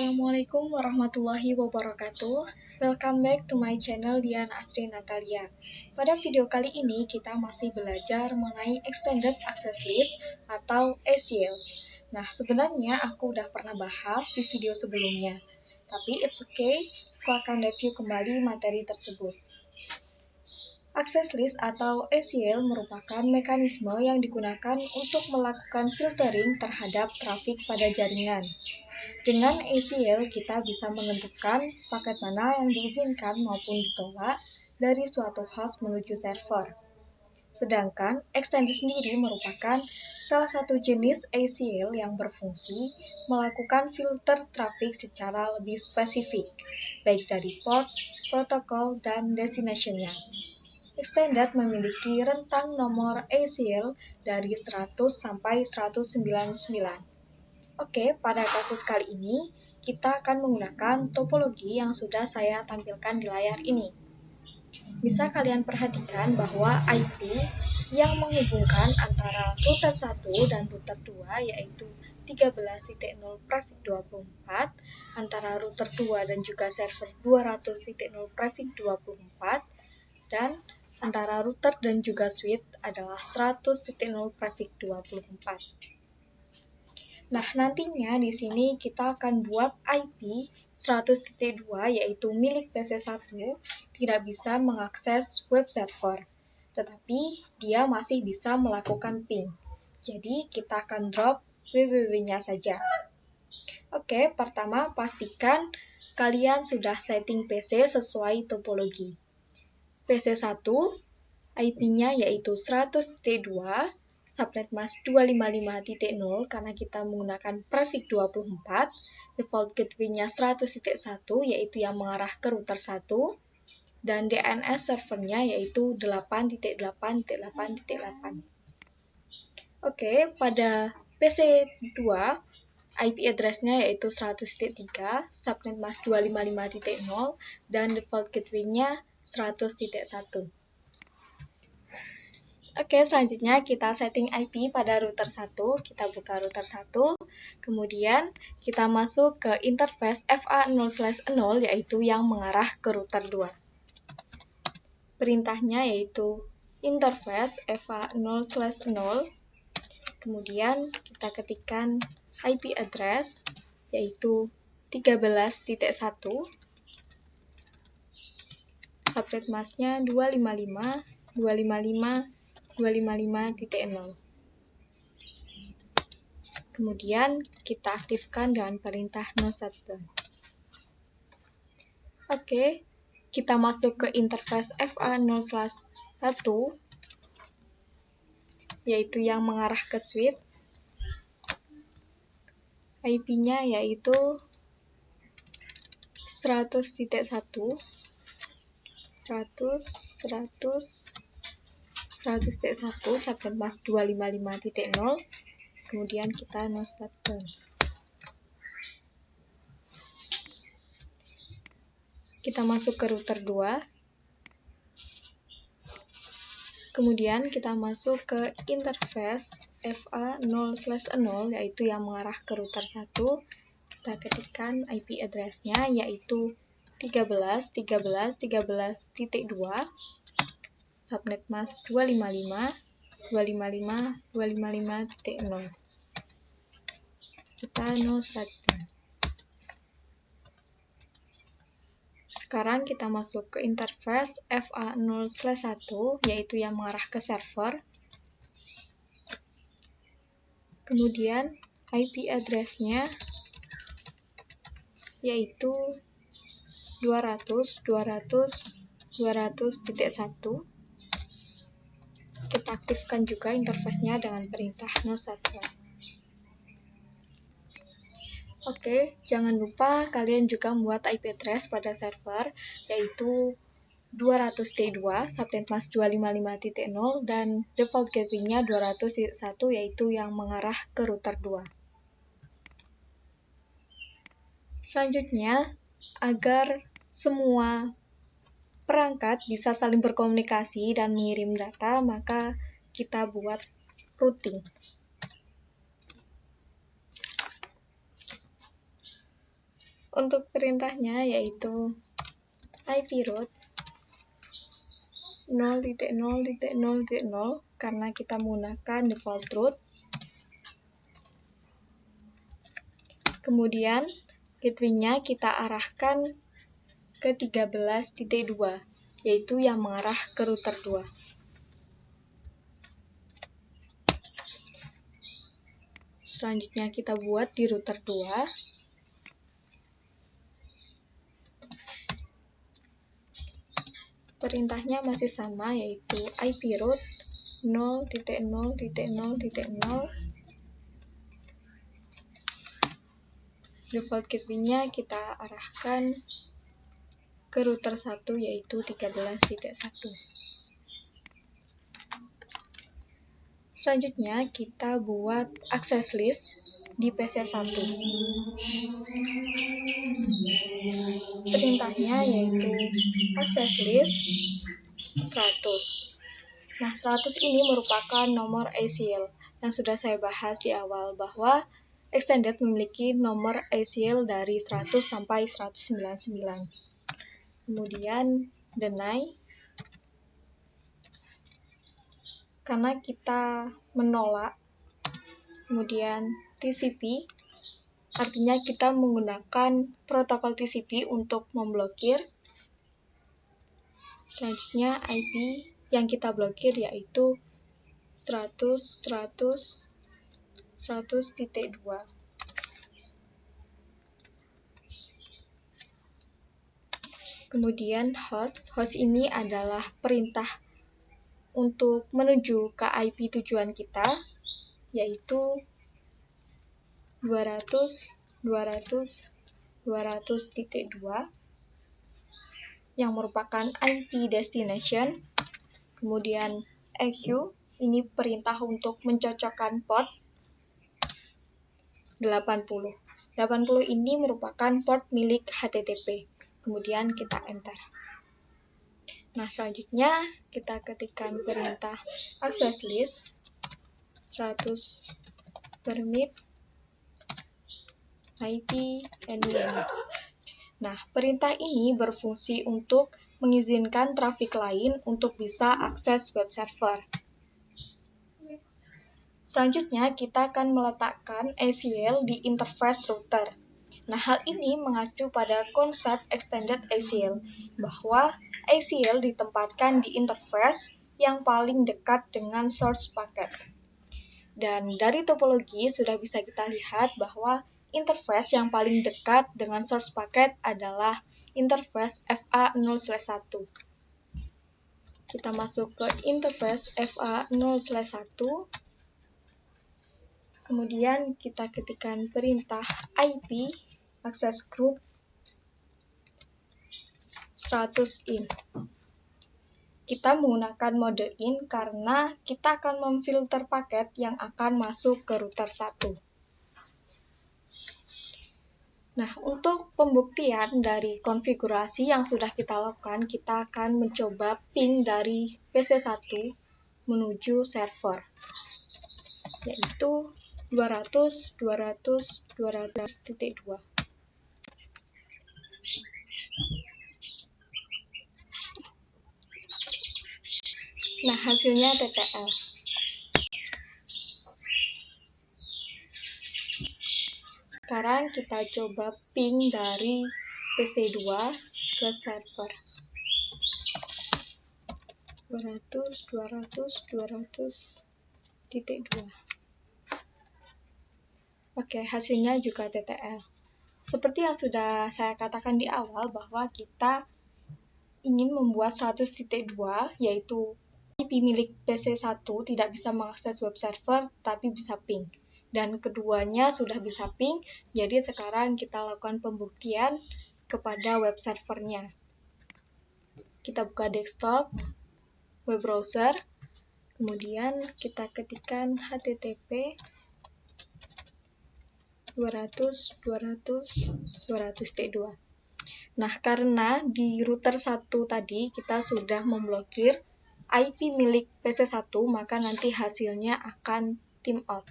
Assalamualaikum warahmatullahi wabarakatuh. Welcome back to my channel Dian Astri Natalia. Pada video kali ini kita masih belajar mengenai Extended Access List atau ACL. Nah, sebenarnya aku udah pernah bahas di video sebelumnya. Tapi it's okay, aku akan review kembali materi tersebut. Access List atau ACL merupakan mekanisme yang digunakan untuk melakukan filtering terhadap trafik pada jaringan. Dengan ACL, kita bisa menentukan paket mana yang diizinkan maupun ditolak dari suatu host menuju server. Sedangkan Extended sendiri merupakan salah satu jenis ACL yang berfungsi melakukan filter trafik secara lebih spesifik, baik dari port, protokol, dan destination-nya. Extended memiliki rentang nomor ACL dari 100 sampai 199. Oke, pada kasus kali ini, kita akan menggunakan topologi yang sudah saya tampilkan di layar ini. Bisa kalian perhatikan bahwa IP yang menghubungkan antara router 1 dan router 2 yaitu 13.0 prefix 24, antara router 2 dan juga server 200.0 prefix 24, dan antara router dan juga switch adalah 100.0 prefix 24. Nah, nantinya di sini kita akan buat IP 100.2 yaitu milik PC1 tidak bisa mengakses web server, tetapi dia masih bisa melakukan ping. Jadi, kita akan drop www-nya saja. Oke, pertama pastikan kalian sudah setting PC sesuai topologi. PC1, IP-nya yaitu 100.2, subnet mask 255.0 karena kita menggunakan prefix 24, default gateway-nya 100.1 yaitu yang mengarah ke router 1, dan DNS servernya yaitu 8.8.8.8. Oke, pada PC2, IP address-nya yaitu 100.3, subnet mask 255.0, dan default gateway-nya 100.1. Oke, selanjutnya kita setting IP pada router 1. Kita buka router 1. Kemudian kita masuk ke interface FA0/0 yaitu yang mengarah ke router 2. Perintahnya yaitu interface FA0/0. Kemudian kita ketikkan IP address yaitu 13.1. Subnet mask-nya 255.255.0. Kemudian kita aktifkan dengan perintah no shutdown. Oke, kita masuk ke interface FA0/1 yaitu yang mengarah ke switch. IP-nya yaitu 100.1, 100.1, subnet mask 255.0, kemudian kita no shutdown. Kita masuk ke router 2, kemudian kita masuk ke interface FA0/0 yaitu yang mengarah ke router 1, kita ketikkan IP address-nya yaitu 13.13.13.2, subnet mask 255.255.255.0. Kita no shutdown. Sekarang kita masuk ke interface FA0/1 yaitu yang mengarah ke server. Kemudian IP address-nya yaitu 200.200.200.1. Kita aktifkan juga interface-nya dengan perintah no shutdown. Oke, jangan lupa kalian juga membuat IP address pada server yaitu 200.2, subnet mask 255.0, dan default gateway-nya 200.1 yaitu yang mengarah ke router 2. Selanjutnya, agar semua perangkat bisa saling berkomunikasi dan mengirim data, maka kita buat routing. Untuk perintahnya yaitu IP root 0.0.0.0 karena kita menggunakan default root. Kemudian gateway-nya kita arahkan ke 13.2, yaitu yang mengarah ke router 2. Selanjutnya kita buat di router 2. Perintahnya masih sama, yaitu IP root 0.0.0.0. Default gateway-nya kita arahkan ke router 1, yaitu 13.1. Selanjutnya kita buat access list di PC1. Perintahnya yaitu access list 100. Nah, 100 ini merupakan nomor ACL yang sudah saya bahas di awal, bahwa extended memiliki nomor ACL dari 100 sampai 199. Kemudian deny, karena kita menolak. Kemudian TCP, artinya kita menggunakan protokol TCP untuk memblokir. Selanjutnya IP yang kita blokir yaitu 100.100.100.2. Kemudian host ini adalah perintah untuk menuju ke IP tujuan kita, yaitu 200.200.200.2 yang merupakan IP destination. Kemudian EQ, ini perintah untuk mencocokkan port 80. 80 ini merupakan port milik HTTP. Kemudian kita enter. Nah, selanjutnya kita ketikkan perintah access list 100 permit IP anywhere. Nah, perintah ini berfungsi untuk mengizinkan trafik lain untuk bisa akses web server. Selanjutnya, kita akan meletakkan ACL di interface router. Nah, hal ini mengacu pada konsep extended ACL, bahwa ACL ditempatkan di interface yang paling dekat dengan source packet. Dan dari topologi sudah bisa kita lihat bahwa interface yang paling dekat dengan source packet adalah interface FA0/1. Kita masuk ke interface FA0/1. Kemudian kita ketikkan perintah IP access group 100 in. Kita menggunakan mode in karena kita akan memfilter paket yang akan masuk ke router 1. Nah, untuk pembuktian dari konfigurasi yang sudah kita lakukan, kita akan mencoba ping dari PC1 menuju server, yaitu 200.200.200.2. Nah, hasilnya TTL. Sekarang kita coba ping dari PC2 ke server. 200.200.200.2. Oke, hasilnya juga TTL. Seperti yang sudah saya katakan di awal, bahwa kita ingin membuat 100.2, yaitu IP milik PC1 tidak bisa mengakses web server, tapi bisa ping. Dan keduanya sudah bisa ping, jadi sekarang kita lakukan pembuktian kepada web servernya. Kita buka desktop, web browser, kemudian kita ketikkan HTTP 200.200.200.2. Nah, karena di router 1 tadi kita sudah memblokir IP milik PC1, maka nanti hasilnya akan timeout.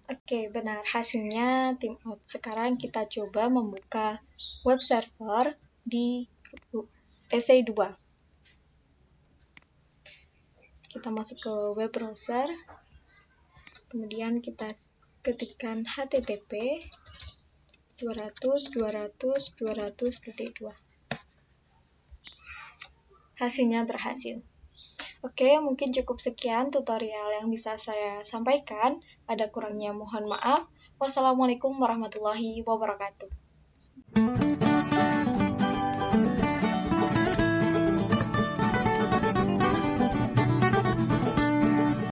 Oke, benar. Hasilnya tim out. Sekarang kita coba membuka web server di PC 2. Kita masuk ke web browser, kemudian kita ketikkan http 200.200.200.2. Hasilnya berhasil. Oke, mungkin cukup sekian tutorial yang bisa saya sampaikan. Ada kurangnya mohon maaf. Wassalamualaikum warahmatullahi wabarakatuh.